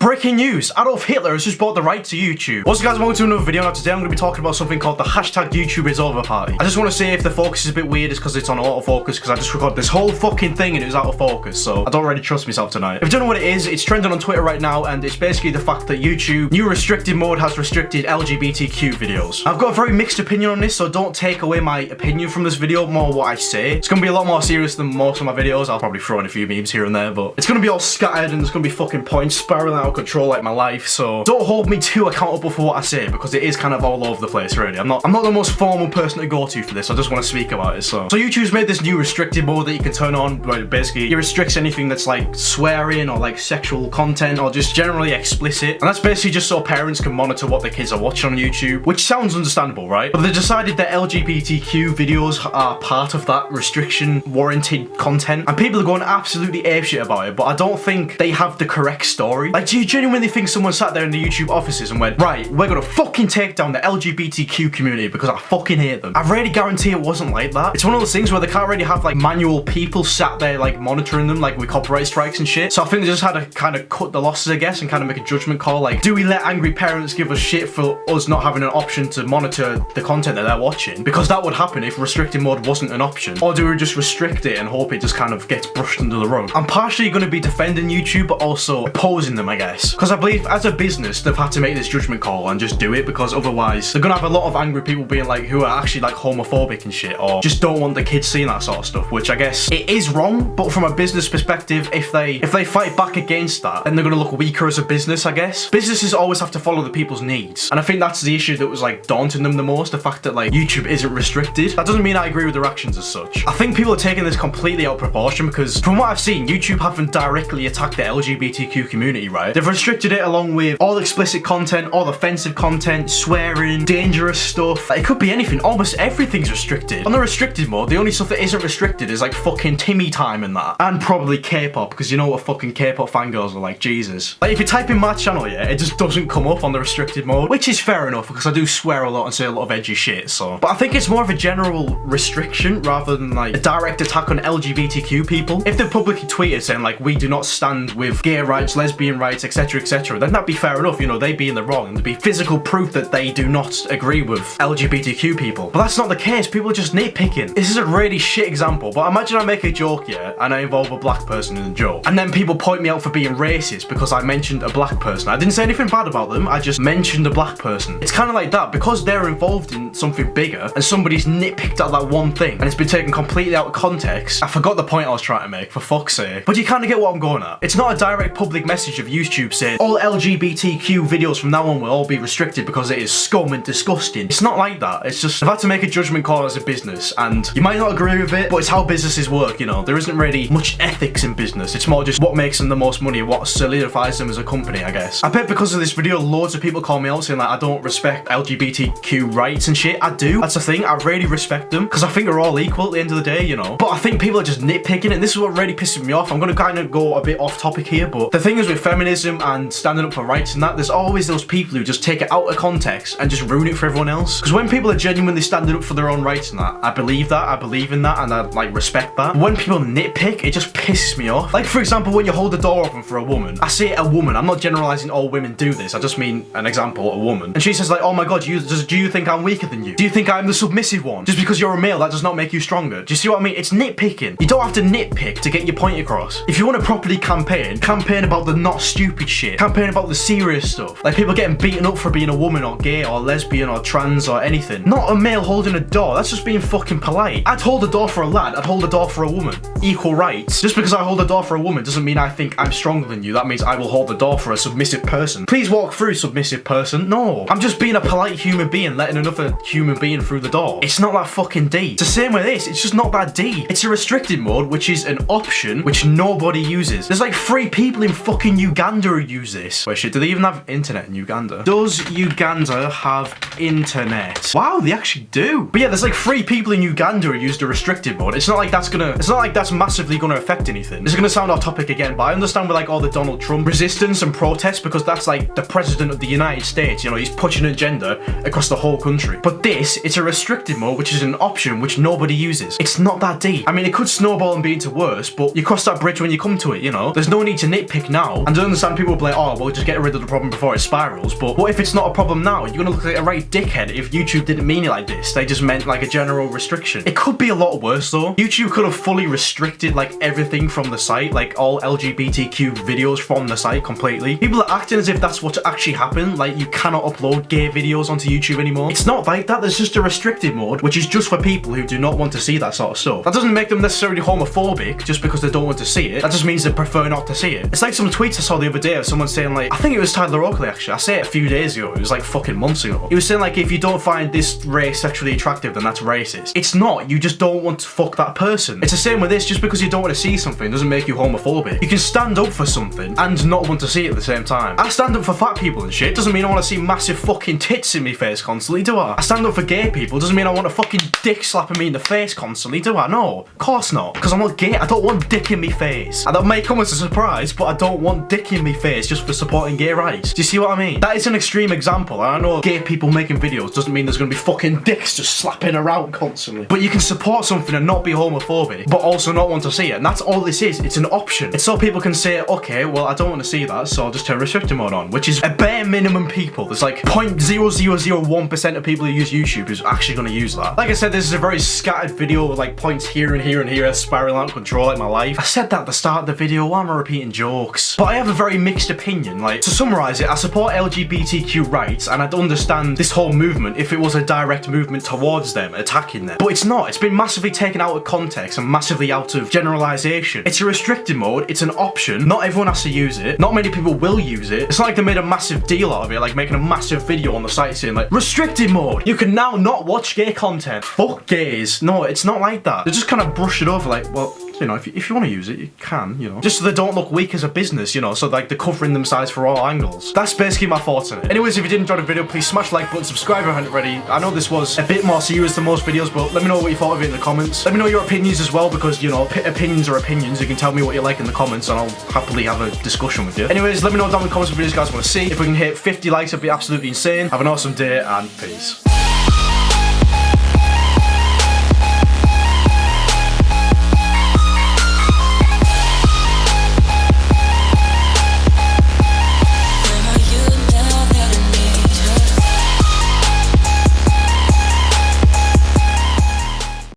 Breaking news, Adolf Hitler has just bought the right to YouTube. What's up guys, welcome to another video. Now today I'm going to be talking about something called the hashtag YouTubeIsOverparty. I just want to say if the focus is a bit weird, it's because it's on autofocus, because I just recorded this whole fucking thing and it was out of focus, so I don't really trust myself tonight. If you don't know what it is, it's trending on Twitter right now, and it's basically the fact that YouTube, new restricted mode has restricted LGBTQ videos. I've got a very mixed opinion on this, so don't take away my opinion from this video, more what I say. It's going to be a lot more serious than most of my videos. I'll probably throw in a few memes here and there, but it's going to be all scattered and there's going to be fucking points spiraling out of control like my life, so don't hold me too accountable for what I say, because it is kind of all over the place, really. I'm not the most formal person to go to for this. I just want to speak about it. So YouTube's made this new restricted mode that you can turn on, where basically it restricts anything that's like swearing or like sexual content or just generally explicit, and that's basically just so parents can monitor what their kids are watching on YouTube, which sounds understandable, right? But they decided that LGBTQ videos are part of that restriction warranted content, and people are going absolutely apeshit about it, but I don't think they have the correct story. Like, do you genuinely think someone sat there in the YouTube offices and went, right, we're gonna fucking take down the LGBTQ community because I fucking hate them? I really guarantee it wasn't like that. It's one of those things where they can't really have like manual people sat there like monitoring them, like with copyright strikes and shit. So I think they just had to kind of cut the losses, I guess, and kind of make a judgment call, like, do we let angry parents give us shit for us not having an option to monitor the content that they're watching? Because that would happen if restricted mode wasn't an option. Or do we just restrict it and hope it just kind of gets brushed under the rug? I'm partially going to be defending YouTube, but also opposing them, I guess, because I believe as a business they've had to make this judgment call and just do it, because otherwise they're gonna have a lot of angry people being like, who are actually like homophobic and shit, or just don't want the kids seeing that sort of stuff, which I guess it is wrong. But from a business perspective, if they fight back against that, then they're gonna look weaker as a business, I guess. Businesses always have to follow the people's needs, and I think that's the issue that was like daunting them the most, the fact that like YouTube isn't restricted. That doesn't mean I agree with their actions as such. I think people are taking this completely out of proportion, because from what I've seen, YouTube haven't directly attacked the LGBTQ community, right? They've restricted it along with all explicit content, all offensive content, swearing, dangerous stuff. Like, it could be anything. Almost everything's restricted. On the restricted mode, the only stuff that isn't restricted is like fucking Timmy time and that, and probably K-pop, because you know what fucking K-pop fangirls are like, Jesus. Like, if you type in my channel, yeah, it just doesn't come up on the restricted mode, which is fair enough, because I do swear a lot and say a lot of edgy shit, so. But I think it's more of a general restriction rather than like a direct attack on LGBTQ people. If they publicly tweeted saying like, we do not stand with gay rights, lesbian rights, etc, etc, then that'd be fair enough, you know, they'd be in the wrong and there'd be physical proof that they do not agree with LGBTQ people. But that's not the case. People are just nitpicking. This is a really shit example, but imagine I make a joke, yeah, and I involve a black person in the joke, and then people point me out for being racist because I mentioned a black person. I didn't say anything bad about them, I just mentioned a black person. It's kind of like that, because they're involved in something bigger and somebody's nitpicked at that one thing and it's been taken completely out of context. I forgot the point I was trying to make, for fuck's sake. But you kind of get what I'm going at. It's not a direct public message of YouTube saying all LGBTQ videos from now on will all be restricted because it is scum and disgusting. It's not like that. It's just, I've had to make a judgment call as a business, and you might not agree with it, but it's how businesses work, you know. There isn't really much ethics in business. It's more just what makes them the most money, what solidifies them as a company, I guess. I bet because of this video, loads of people call me out saying like, I don't respect LGBTQ rights and shit. I do. That's the thing. I really respect them, because I think we're all equal at the end of the day, you know. But I think people are just nitpicking, and this is what really pisses me off. I'm gonna kind of go a bit off topic here, but the thing is with feminism and standing up for rights and that, there's always those people who just take it out of context and just ruin it for everyone else. Because when people are genuinely standing up for their own rights and that, I believe that, I believe in that, and I like respect that. When people nitpick, it just pisses me off. Like, for example, when you hold the door open for a woman, I say a woman, I'm not generalizing all women do this, I just mean an example, a woman, and she says like, oh my god, do you think I'm weaker than you? Do you think I'm the submissive one? Just because you're a male, that does not make you stronger. Do you see what I mean? It's nitpicking. You don't have to nitpick to get your point across. If you want to properly campaign about the not stupid shit, campaign about the serious stuff, like people getting beaten up for being a woman or gay or lesbian or trans or anything. Not a male holding a door, that's just being fucking polite. I'd hold a door for a lad, I'd hold a door for a woman. Equal rights. Just because I hold a door for a woman doesn't mean I think I'm stronger than you. That means I will hold the door for a submissive person. Please walk through, submissive person. No, I'm just being a polite human being, letting another human being through the door. It's not that fucking deep. It's the same with this, it's just not that deep. It's a restricted mode, which is an option which nobody uses. There's like 3 people in fucking Uganda who use this. Wait, shit, do they even have internet in Uganda? Does Uganda have internet? Wow, they actually do. But yeah, there's like 3 people in Uganda who use the restricted mode. It's not like that's massively gonna affect anything. This is gonna sound off topic again, but I understand with like all the Donald Trump resistance and protests, because that's like the president of the United States, you know, he's pushing an agenda across the whole country. But this, it's a restricted mode, which is an option which nobody uses. It's not that deep. I mean, it could snowball and be into worse, but you cross that bridge when you come to it, you know. There's no need to nitpick now, and I understand people will be like, oh, well, just get rid of the problem before it spirals. But what if it's not a problem now? You're gonna look like a right dickhead if YouTube didn't mean it like this. They just meant like a general restriction. It could be a lot worse though. YouTube could have fully restricted like everything from the site, like all LGBTQ videos from the site completely. People are acting as if that's what actually happened. Like you cannot upload gay videos onto YouTube anymore. It's not like that. There's just a restricted mode, which is just for people who do not want to see that sort of stuff. That doesn't make them necessarily homophobic just because they don't want to see it. That just means they prefer not to see it. It's like some tweets I saw the other day of someone saying like, I think it was Tyler Oakley actually. I say it a few days ago. It was like fucking months ago. He was saying like, if you don't find this race sexually attractive, then that's racist. It's not. You just don't want to fuck that person. It's the same with this. Just because you don't want to see something doesn't make you homophobic. You can stand up for something and not want to see it at the same time. I stand up for fat people and shit. Doesn't mean I want to see massive fucking tits in my face constantly, do I? I stand up for gay people. Doesn't mean I want a fucking dick slapping me in the face constantly, do I? No, of course not. Because I'm not gay. I don't want dick in me face. And that may come as a surprise, but I don't want dick in me face just for supporting gay rights. Do you see what I mean? That is an extreme example. I know gay people making videos doesn't mean there's gonna be fucking dicks just slapping around constantly. But you can support something and not be homophobic, but also not want to see it. And that's all this is. It's an option. It's so people can say, okay, well, I don't want to see that, so I'll just turn restricted mode on, which is a bare minimum people. There's like 0.0001% of people who use YouTube who's actually gonna use that. Like I said, this is a very scattered video with like points here and here and here spiraling out of control like my life. I said that at the start of the video, why am I repeating jokes? But I have a very mixed opinion. Like, to summarize it, I support LGBTQ rights and I'd understand this whole movement if it was a direct movement towards them, attacking them. But it's not. It's been massively taken out of context and massively out of generalization. It's a restricted mode, it's an option, not everyone has to use it, not many people will use it. It's not like they made a massive deal out of it, like making a massive video on the site saying like, restricted mode, you can now not watch gay content. Fuck gays. No, it's not like that. They just kind of brush it over like, well, you know, if you want to use it, you can, you know. Just so they don't look weak as a business, you know, so like they're covering themselves for all angles. That's basically my thoughts on it. Anyways, if you did enjoy the video, please smash the like button, subscribe if you haven't already. I know this was a bit more serious than most videos, but let me know what you thought of it in the comments. Let me know your opinions as well, because, you know, opinions are opinions. You can tell me what you like in the comments and I'll happily have a discussion with you. Anyways, let me know down in the comments what videos you guys want to see. If we can hit 50 likes, it'd be absolutely insane. Have an awesome day and peace.